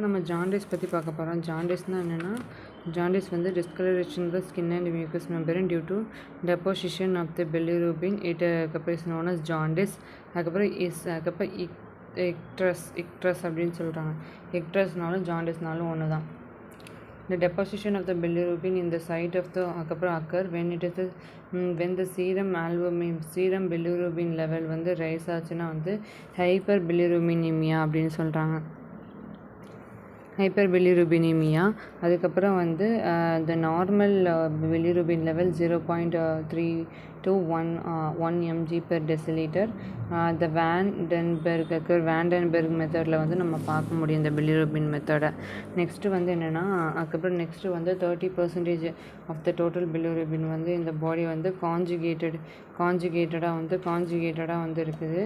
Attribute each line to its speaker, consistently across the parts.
Speaker 1: நம்ம ஜாண்டிஸ் பற்றி பார்க்க போகிறோம். ஜாண்டிஸ்னால் என்னென்னா, ஜாண்டிஸ் வந்து discoloration of the skin and mucous membrane due to deposition of the bilirubin. அதுக்கப்புறம் இஸ் நோன் அஸ் ஜாண்டிஸ். அதுக்கப்புறம் இக்ட்ரஸ் அப்படின்னு சொல்கிறாங்க. இக்ட்ரஸ்னாலும் ஜாண்டிஸ்னாலும் ஒன்று தான். The deposition of the bilirubin in the site of the occur when the serum bilirubin level வந்து rice ஆச்சுன்னா வந்து hyper பிலிரூபினிமியா அப்படின்னு சொல்கிறாங்க. ஹைப்பர்பிலிருபினிமியா. அதுக்கப்புறம் வந்து the normal bilirubin level 0.3 to 1 mg/dL. த வேண்டன்பெர்க் மெத்தடில் வந்து நம்ம பார்க்க முடியும் இந்த பிலிரூபின் மெத்தடை. நெக்ஸ்ட்டு வந்து என்னென்னா, அதுக்கப்புறம் நெக்ஸ்ட்டு வந்து 30% ஆஃப் த டோட்டல் பிலிரூபின் வந்து இந்த பாடி வந்து காஞ்சுகேட்டடாக வந்து இருக்குது.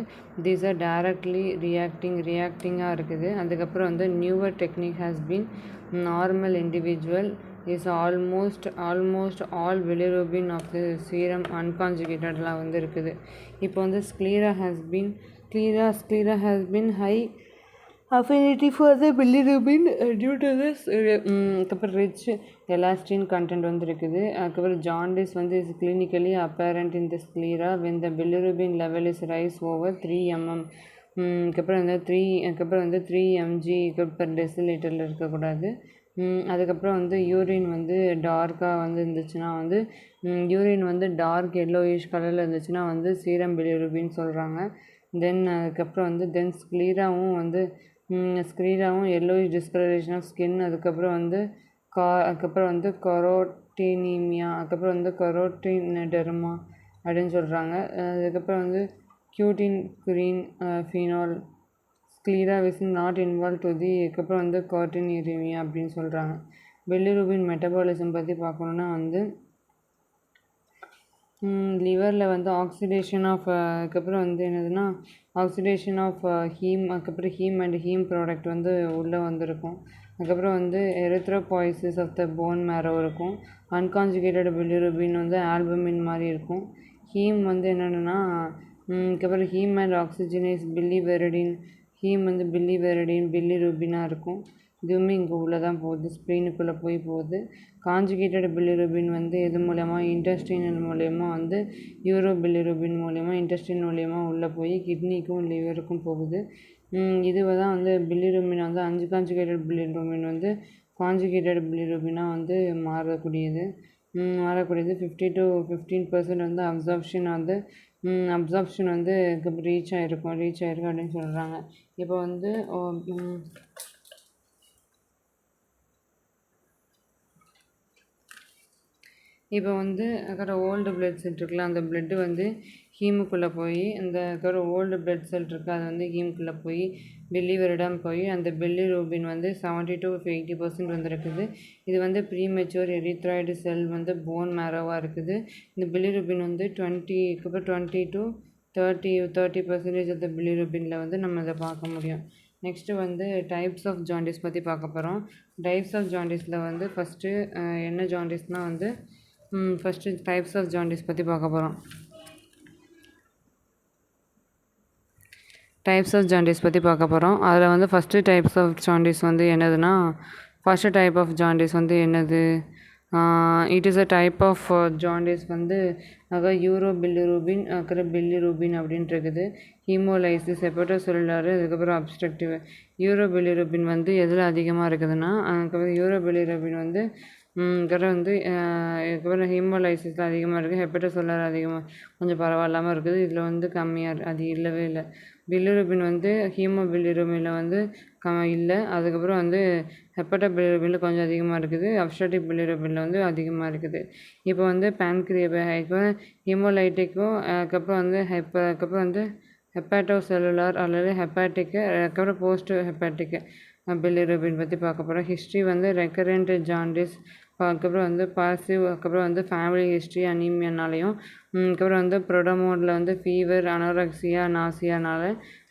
Speaker 1: தீஸ் ஆர் டைரக்ட்லி ரியாக்டிங்காக இருக்குது. அதுக்கப்புறம் வந்து newer technique has been normal individual is almost all bilirubin of the serum unconjugatedலாம் வந்து இருக்குது. இப்போ வந்து sclera has been high affinity for the bilirubin due to this அதுக்கப்புறம் ரிச் எலாஸ்டின் கண்டென்ட் வந்து இருக்குது. அதுக்கப்புறம் ஜாண்டிஸ் வந்து is clinically apparent in the sclera when the bilirubin level is rise over 3 mm. அதுக்கப்புறம் வந்து 3 mg/dL இருக்கக்கூடாது. அதுக்கப்புறம் வந்து யூரின் வந்து டார்க்காக வந்து இருந்துச்சுன்னா வந்து யூரின் வந்து டார்க் எல்லோயிஷ் கலரில் இருந்துச்சுன்னா வந்து சீரம் பிலிரூபின் சொல்கிறாங்க. அதுக்கப்புறம் வந்து ஸ்க்லீராவும் எல்லோயிஷ் டிஸ்கலரேஷன் ஆஃப் ஸ்கின். அதுக்கப்புறம் வந்து கரோட்டினீமியா. அதுக்கப்புறம் வந்து கரோட்டினடெர்மா அப்படின்னு சொல்கிறாங்க. அதுக்கப்புறம் வந்து கியூட்டின் குரீன் phenol sclera is not involve to the. அதுக்கப்புறம் வந்து கார்டினீரிமியா அப்படின்னு சொல்கிறாங்க. பிலிரூபின் மெட்டபாலிசம் பற்றி பார்க்கணுன்னா வந்து லிவரில் வந்து ஆக்சிடேஷன் ஆஃப் அதுக்கப்புறம் வந்து என்னதுன்னா ஆக்சிடேஷன் ஆஃப் ஹீம். அதுக்கப்புறம் ஹீம் ப்ராடக்ட் வந்து உள்ளே வந்திருக்கும். அதுக்கப்புறம் வந்து எரித்ரோபாய்சிஸ் ஆஃப் த போன் மேரோ இருக்கும். அன்கான்ஜுகேட்டட் பிலிரூபின் வந்து ஆல்பமின் மாதிரி இருக்கும். ஹீம் வந்து என்னென்னா அதுக்கப்புறம் ஹீம் அண்ட் ஆக்சிஜனைஸ் பில்லிவெரிடின். ஹீம் வந்து பில்லிரூபினாக இருக்கும். இதுவுமே இங்கே உள்ளே தான் போகுது, ஸ்ப்ளீனுக்குள்ளே போகுது. காஞ்சுகேட்டட் பிலிரூபின் வந்து இது மூலயமா இன்டெஸ்டைனல் மூலயமா வந்து யூரோபிலிரூபின் மூலயமா இன்டெஸ்டைன் மூலயமா உள்ளே போய் கிட்னிக்கும் லிவருக்கும் போகுது. இதுவை தான் வந்து பிலிரூபின் வந்து அன்கான்ஜுகேட்டட் பிலிரூபின் வந்து காஞ்சுகேட்டட் பிலிரூபினாக வந்து மாறக்கூடியது. 50 to 15% வந்து அப்சார்ப்ஷன் வந்து ரீச் ஆகிருக்கும் அப்படின்னு சொல்கிறாங்க. இப்போ வந்து ஓல்டு பிளட் செல் இருக்குல்ல, அந்த பிளட்டு வந்து ஹீமுக்குள்ளே போய் ஓல்டு பிளட் செல் இருக்குது, அது வந்து ஹீமுக்குள்ளே போய் பிலிவரிடம் போய் அந்த பிலிரூபின் வந்து 70 to 80% வந்துருக்குது. இது வந்து ப்ரீமெச்சூர் எரித்ராய்டு செல் வந்து போன் மேரோவாக இருக்குது. இந்த பிலிரூபின் வந்து 20 to 30% ஆஃப் த பிலிரூபினில் வந்து நம்ம இதை பார்க்க முடியும். நெக்ஸ்ட்டு வந்து டைப்ஸ் ஆஃப் ஜாண்டிஸ் பற்றி பார்க்க போகிறோம். டைப்ஸ் ஆஃப் ஜாண்டிஸில் வந்து ஃபஸ்ட்டு என்ன ஜாண்டிஸ்னால் வந்து ஃபஸ்ட்டு டைப்ஸ் ஆஃப் ஜாண்டிஸ் பற்றி பார்க்க போகிறோம். அதில் வந்து ஃபஸ்ட்டு டைப்ஸ் ஆஃப் ஜாண்டிஸ் வந்து என்னதுன்னா, ஃபஸ்ட்டு டைப் ஆஃப் ஜாண்டிஸ் வந்து என்னது, it is a type of jaundice வந்து யூரோபிலிரூபின் பிலிரூபின் அப்படின்ட்டு இருக்குது. Haemolysis hepatocellular. அதுக்கப்புறம் அப்ஸ்ட்ரக்டிவ். யூரோபிலிரூபின் வந்து எதில் அதிகமாக இருக்குதுன்னா, அதுக்கப்புறம் யூரோபிலிரூபின் வந்து இதுக்கப்புறம் ஹீமோலைசிஸில் அதிகமாக இருக்குது. ஹெப்படோசெல்லுலார் அதிகமாக கொஞ்சம் பரவாயில்லாமல் இருக்குது. இதில் வந்து கம்மியாக அது இல்லவே இல்லை. பிலிரூபின் வந்து ஹீமோபிலிரூபினில் வந்து இல்லை. அதுக்கப்புறம் வந்து ஹெப்படோபிலிரூபினில் கொஞ்சம் அதிகமாக இருக்குது. அப்ஸ்ட்ரக்டிவ் பிலிரூபினில் வந்து அதிகமாக இருக்குது. இப்போ வந்து ஹீமோலைட்டிக்கும் அதுக்கப்புறம் வந்து ஹெப்படோசெல்லுலார் அல்லது ஹெப்பாட்டிக்கு, அதுக்கப்புறம் போஸ்ட் ஹெப்பாட்டிக்கு பிலிரூபின் பற்றி பார்க்க போகிறோம். ஹிஸ்ட்ரி வந்து ரெக்கரண்ட் ஜாண்டிஸ், அதுக்கப்புறம் வந்து பாசிவ், அதுக்கப்புறம் வந்து ஃபேமிலி ஹிஸ்ட்ரி அனீமியானாலையும், அதுக்கப்புறம் வந்து ப்ரொடமோடில் வந்து ஃபீவர், அனோரெக்சியா, நாசியானால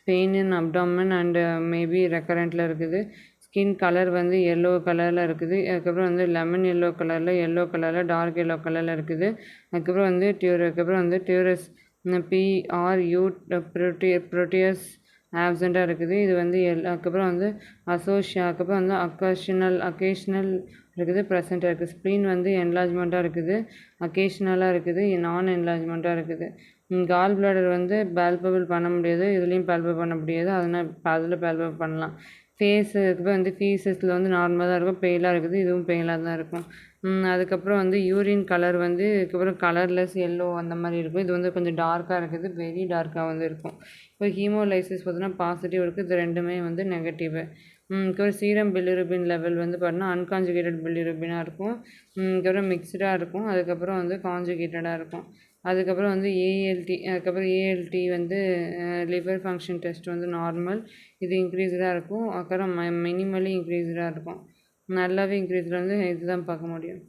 Speaker 1: pain in abdomen and maybe ரெக்கரண்ட்டில் இருக்குது. ஸ்கின் கலர் வந்து எல்லோ கலரில் இருக்குது. அதுக்கப்புறம் வந்து லெமன் எல்லோ கலரில் டார்க் எல்லோ கலரில் இருக்குது. அதுக்கப்புறம் வந்து டியூரஸ் PRU புரோட்டியஸ் ஆப்சண்ட்டாக இருக்குது. இது வந்து அதுக்கப்புறம் வந்து அதுக்கப்புறம் வந்து அக்கேஷ்னல் இருக்குது, ப்ரெசண்ட்டாக இருக்குது. ஸ்ப்ளீன் வந்து என்லார்ஜ்மெண்ட்டாக இருக்குது, அக்கேஷ்னலாக இருக்குது, நான் என்லார்ஜ்மெண்ட்டாக இருக்குது. கால் பிளாடர் வந்து பால்பபிள் பண்ண முடியாது, இதுலேயும் பால்பபிள் பண்ண முடியாது, அதனால் அதில் பால்பபிள் பண்ணலாம். அதுக்கப்புறம் வந்து ஃபீஸஸில் வந்து நார்மலாக தான் இருக்கும், பெயிலாக இருக்குது, இதுவும் பெயிலாக தான் இருக்கும். அதுக்கப்புறம் வந்து யூரின் கலர் வந்து அதுக்கப்புறம் கலர்லெஸ் எல்லோ அந்த மாதிரி இருக்கும். இது வந்து கொஞ்சம் டார்க்காக இருக்குது, வெரி டார்க்காக வந்து இருக்கும். இப்போ ஹீமோலைசிஸ் பார்த்தீங்கன்னா பாசிட்டிவ் இருக்குது, இது ரெண்டுமே வந்து நெகட்டிவு. அதுக்கப்புறம் சீரம் பிலிருபின் லெவல் வந்து பார்த்தீங்கன்னா அன்கான்ஜுகேட்டட் பிலிருபினாக இருக்கும், அதுக்கப்புறம் மிக்ஸ்டாக இருக்கும், அதுக்கப்புறம் வந்து கான்ஜுகேட்டடாக இருக்கும். அதுக்கப்புறம் வந்து ஏஎல்டி வந்து லிவர் ஃபங்க்ஷன் டெஸ்ட் வந்து நார்மல், இது இன்க்ரீஸ்டாக இருக்கும். அப்புறம் மினிமலி இன்க்ரீஸ்டாக இருக்கும். நல்லாவே இன்க்ரீஸில் வந்து இதுதான் பார்க்க முடியும்.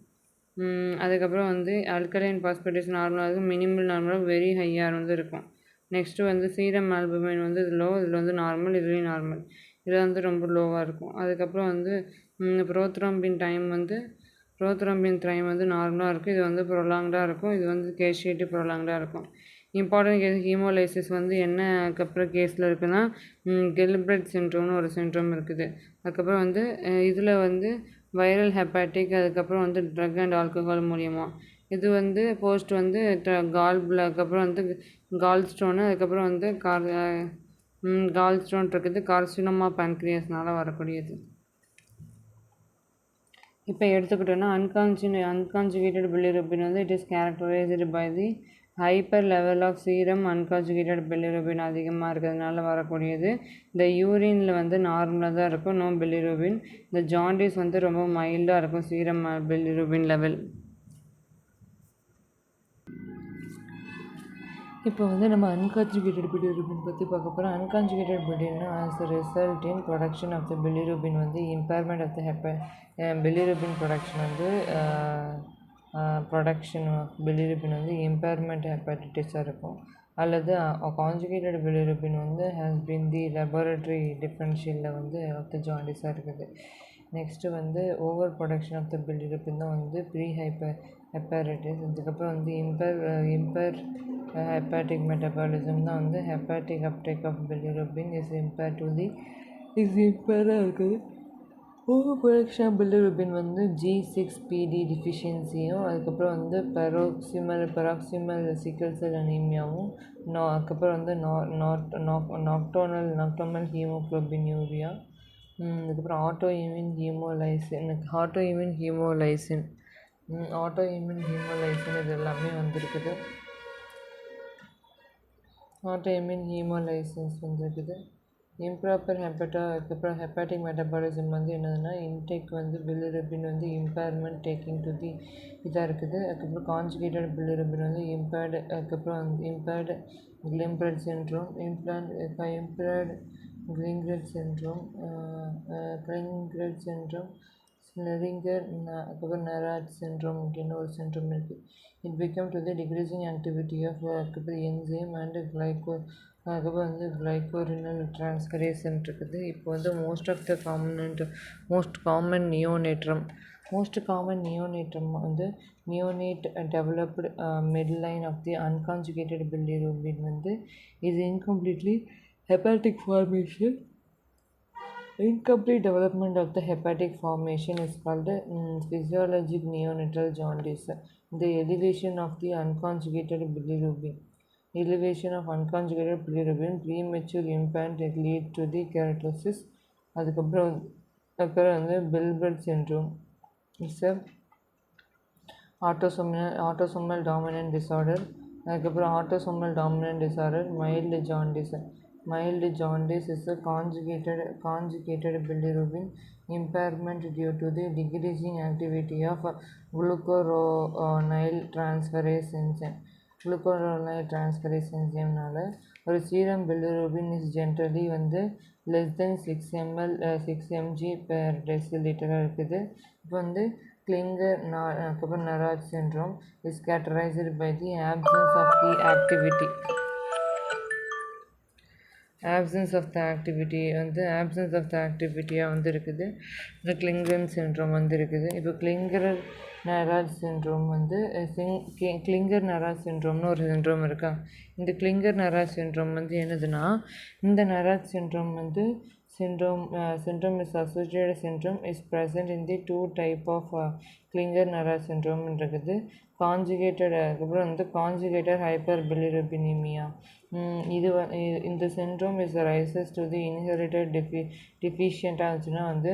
Speaker 1: அதுக்கப்புறம் வந்து அல்கலைன் பாஸ்பேட்டேஸ் நார்மலாக இருக்கும், மினிமல் நார்மலாக, வெரி ஹையாக வந்து இருக்கும். நெக்ஸ்ட்டு வந்து சீரம் ஆல்புமின் வந்து இது லோ, இதில் வந்து நார்மல், இதுலேயும் நார்மல், இதில் வந்து ரொம்ப லோவாக இருக்கும். அதுக்கப்புறம் வந்து ப்ரோத்ரோம்பின் டைம் வந்து நார்மலாக இருக்கும், இது வந்து ப்ரொலாங்டாக இருக்கும், இது வந்து கேஷியேட்டிவ் ப்ரொலாங்டாக இருக்கும். இம்பார்ட்டன்ட் கேஸ் ஹீமோலைசிஸ் வந்து என்ன அதுக்கப்புறம் கேஸில் இருக்குன்னா கில்பிரெட் சிண்ட்ரோம்னு ஒரு சிண்ட்ரோம் இருக்குது. அதுக்கப்புறம் வந்து இதில் வந்து வைரல் ஹெப்பாட்டிக், அதுக்கப்புறம் வந்து ட்ரக் அண்ட் ஆல்கஹால் மூலியமாக. இது வந்து போஸ்ட் வந்து அதுக்கப்புறம் வந்து கால் ஸ்டோனு, அதுக்கப்புறம் வந்து கால் ஸ்டோன் இருக்குது, கார்சினோமா பேன்க்ரியஸ்னால் வரக்கூடியது. இப்போ எடுத்துக்கிட்டோன்னா அன்கான்ஜுகேட்டட் பிலிருபின் வந்து it is characterised by the hyper level of serum unconjugated bilirubin அதிகமாக இருக்கிறதுனால வரக்கூடியது. இந்த யூரினில் வந்து நார்மலாக தான் இருக்கும், நோ பிலிருபின். இந்த ஜாண்டிஸ் வந்து ரொம்ப மைல்டாக இருக்கும், சீரம் பிலிருபின் லெவல். இப்போ வந்து நம்ம அன்கான்ஜுகேட்டட் பிலிருபின் பற்றி பார்க்க போகிறோம். Unconjugated bilirubin as a result in production of the bilirubin வந்து impairment of the bilirubin production வந்து பிலிருபின் வந்து இம்பேர்மெண்ட் ஹெப்பாட்டிட்டிஸாக இருக்கும். அல்லது கான்ஜுகேட்டட் பிலிருபின் வந்து ஹேஸ் பின் தி லெபார்டரி டிஃப்ரென்ஷியலில் வந்து ஆஃப் த ஜாண்டிஸாக இருக்குது. நெக்ஸ்ட்டு வந்து over production of the bilirubin தான் வந்து ஹெப்பாரிட்டிஸ். இதுக்கப்புறம் வந்து இம்பேர் ஹெப்பாட்டிக் மெட்டபாலிசம் தான் வந்து ஹெப்பாட்டிக் அப்டேக் ஆஃப் பிலிருபின் இம்பேராக இருக்குது. ஓவர் ப்ரொடக்ஷன் ஆஃப் பிலிருபின் வந்து G6PD டிஃபிஷியன்சியும், அதுக்கப்புறம் வந்து பெராக்சிமல் சிக்கல் செல் அனீமியாவும், அதுக்கப்புறம் வந்து நாக்டோனல் ஹீமோக்ளோபின்யூரியா, அதுக்கப்புறம் ஆட்டோ இம்யூன் ஹீமோலைசின் இது எல்லாமே வந்துருக்குது. ஆட்டோஇம்யூன் ஹீமோலைசிஸ் வந்துருக்குது. இம்ப்ராப்பர் அதுக்கப்புறம் ஹெப்பாட்டிக் மெட்டபாலிசம் வந்து என்னதுன்னா இன்டேக் வந்து பிலிருபின் வந்து இம்பேர்மெண்ட் டேக்கிங் டு தி இதாக இருக்குது. அதுக்கப்புறம் கான்ஜுகேட்டட் பிலிருபின் வந்து அதுக்கப்புறம் வந்து இம்பேர்டு கிளிம்பிரெட் சிண்ட்ரோம், ஸ்லெரிங்கர், அதுக்கப்புறம் நெராட் சிண்ட்ரோம் அப்படின்னு ஒரு சிண்ட்ரோம் இருக்குது. It become to the decreasing activity of அதுக்கப்புறம் என்சைம் அண்ட் அதுக்கப்புறம் வந்து கிளைகோரினல் டிரான்ஸ்கரேஷன் இருக்குது. இப்போ வந்து மோஸ்ட் காமன் நியோனேட்ரம் வந்து neonate developed midline of the unconjugated bilirubin வந்து இது incompletely hepatic formation. Incomplete development of the hepatic formation is called physiologic neonatal jaundice. The elevation of unconjugated bilirubin, premature infant lead to the keratosis. அதுக்கப்புறம் வந்து Gilbert syndrome it's autosomal dominant disorder. அதுக்கப்புறம் autosomal dominant disorder mild jaundice is a conjugated bilirubin impairment due to the decreasing activity of glucuronide transferase enzyme. னால ஒரு serum bilirubin is generally வந்து less than 6 mg per deciliter இருக்குது. இப்போ வந்து அதுக்கப்புறம் நெராட் syndrome is characterized by the absence of key activity. Absence of the activity வந்து absence of the ஆக்டிவிட்டியாக வந்து இருக்குது. இந்த கிளிங்கர் சிண்ட்ரோம் வந்து இருக்குது. இப்போ கிளிங்கர் நராஜ் சிண்ட்ரோம் வந்து கிளிங்கர் நராஜ் சிண்ட்ரோம்னு ஒரு சிண்ட்ரோம் இருக்கா. இந்த கிளிங்கர் நராஜ் சிண்ட்ரோம் வந்து என்னதுன்னா, இந்த நராஜ் சிண்ட்ரோம் வந்து syndrome is associated syndrome is present in the two type of Klinger-Naraj syndrome இருக்குது. காஞ்சுகேட்டட் அதுக்கப்புறம் வந்து காஞ்சுகேட்டட் ஹைப்பர்பிலிருபினிமியா. இது இந்த syndrome is rises to the inherited டிஃபிஷியண்ட்டாக இருந்துச்சுன்னா வந்து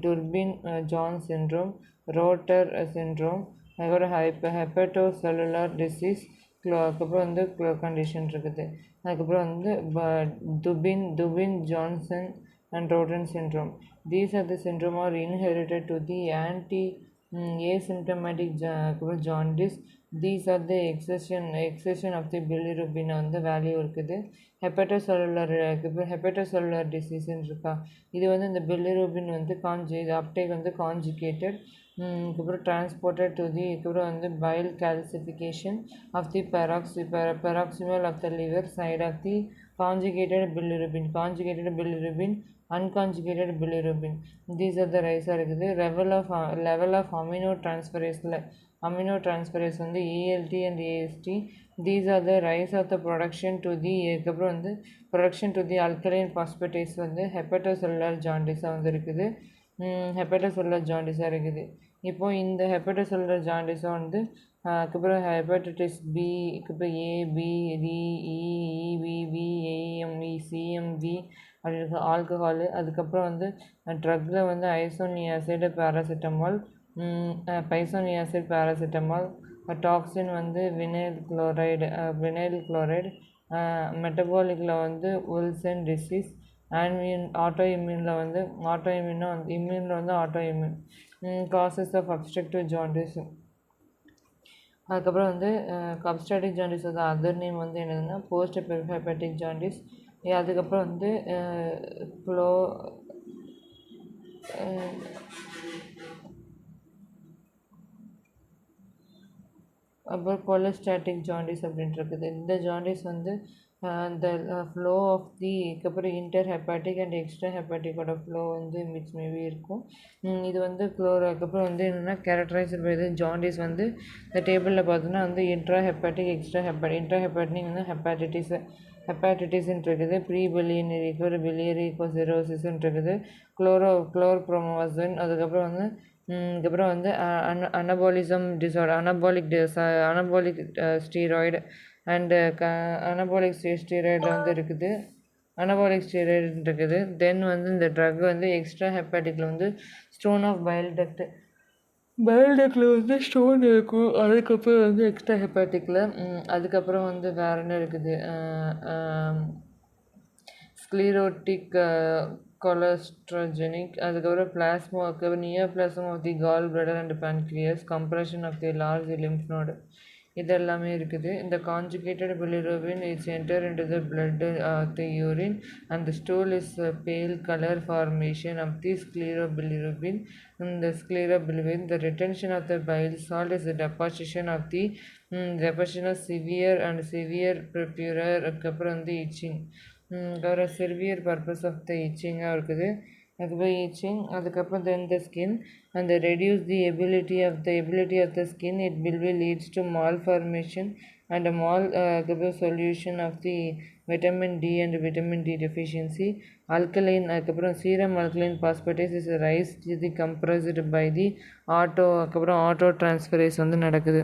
Speaker 1: Dubin John syndrome, Rotor syndrome, அதுக்கப்புறம் ஹெப்படோசெல்லுலார் டிசீஸ், அதுக்கப்புறம் வந்து கண்டிஷன் இருக்குது. அதுக்கப்புறம் வந்து Dubin Johnson and Rotor syndrome. These are the syndrome are inherited to the asymptomatic jaundice. These are the excession of the bilirubin வந்து வேல்யூ இருக்குது. ஹெப்படோசெல்லுலர் டிசீஸ்ன்னு இருக்கா. இது வந்து இந்த பிலிரூபின் வந்து இது அப்டேக் வந்து காஞ்சுகேட்டட். அதுக்கப்புறம் டிரான்ஸ்போர்ட்டட் டு தி அதுக்கப்புறம் வந்து bile calcification of the proximal of the liver side of the conjugated bilirubin unconjugated bilirubin. These are the ரைஸாக இருக்குது. level of amino transferase வந்து ALT and AST. These are the rise of the production to the அதுக்கப்புறம் வந்து production to the alkaline phosphatase வந்து hepatocellular jaundice வந்து இருக்குது. hepatocellular jaundice இருக்குது. இப்போ இந்த hepatocellular jaundice வந்து அதுக்கப்புறம் ஹெப்படைட்டிஸ் பி, அதுக்கப்புறம் ஏபி, டி, இபிபி, ஏஎம்இ, சிஎம்வி அப்படி இருக்குது. ஆல்கஹாலு, அதுக்கப்புறம் வந்து ட்ரக்கில் வந்து ஐசோனியாசிட் பேராசிட்டமால், டாக்ஸின் வந்து வினைல் குளோரைடு, மெட்டபாலிக்கில் வந்து வில்சன் டிசீஸ், ஆட்டோஇம்யூனில் வந்து காசஸ் ஆஃப் அப்ஸ்ட்ரக்டிவ் ஜாண்டிஸ். அதுக்கப்புறம் வந்து அப்ஸ்ட்ராக்டிவ் ஜாண்டிஸ் வந்து அதர் நேம் வந்து என்னதுன்னா போஸ்ட் ஹெப்படிக் ஜாண்டிஸ். அதுக்கப்புறம் வந்து அப்புறம் கொலஸ்டாட்டிக் ஜாண்டிஸ் அப்படின்ட்டு இருக்குது. இந்த ஜாண்டிஸ் வந்து இந்த ஃப்ளோ ஆஃப் தி அதுக்கப்புறம் இன்டர் ஹெப்பாட்டிக் அண்ட் எக்ஸ்ட்ரா ஹெப்பாட்டிக்கோட ஃப்ளோ வந்து மிக்ஸ் மேபி இருக்கும். இது வந்து அதுக்கப்புறம் வந்து என்னென்னா கேரக்டரைஸ்டு பை இது ஜாண்டிஸ் வந்து இந்த டேபிளில் பார்த்தோன்னா வந்து இன்ட்ரா ஹெப்பாட்டிக் இன்ட்ரா ஹெப்பாட்டிக் வந்து ஹெப்பாட்டிட்டிஸ்ன்னு இருக்குது. ப்ரீ பிலியனரி ஒரு பிலியரி சிரோசிஸ்ன்னு இருக்குது. குளோர்ப்ரோமோசன். அதுக்கப்புறம் வந்து அதுக்கப்புறம் வந்து anabolism disorder anabolic steroid and anabolic steroid வந்து இருக்குது. தென் வந்து இந்த ட்ரக் வந்து எக்ஸ்ட்ரா ஹெப்பாட்டிக்கில் வந்து ஸ்டோன் ஆஃப் பைல் டக்டில் வந்து ஸ்டோன் இருக்கும். அதுக்கப்புறம் வந்து எக்ஸ்ட்ரா ஹெப்பாட்டிக்கில் அதுக்கப்புறம் வந்து வேறு என்ன இருக்குது, ஸ்க்ளீரோட்டிக் கொலஸ்ட்ரோஜெனிக், அதுக்கப்புறம் neoplasm of the gall bladder and pancreas, compression of the large lymph node, இது எல்லாமே இருக்குது. இந்த conjugated bilirubin is enter into the blood of the urine and the stool is pale colour formation of the sclerobilirubin. The retention of the bile salt is the deposition of severe purpura. அதுக்கப்புறம் வந்து itching, severe purpose of the itching-ஆக இருக்குது. அதுக்கப்புறம் itching, அதுக்கப்புறம் then the skin and reduce the ability of the skin. It will leads to malformation and solution of the vitamin D and vitamin D deficiency. Alkaline, அதுக்கப்புறம் serum alkaline phosphatase is rise to the compressed by the auto transferase வந்து நடக்குது.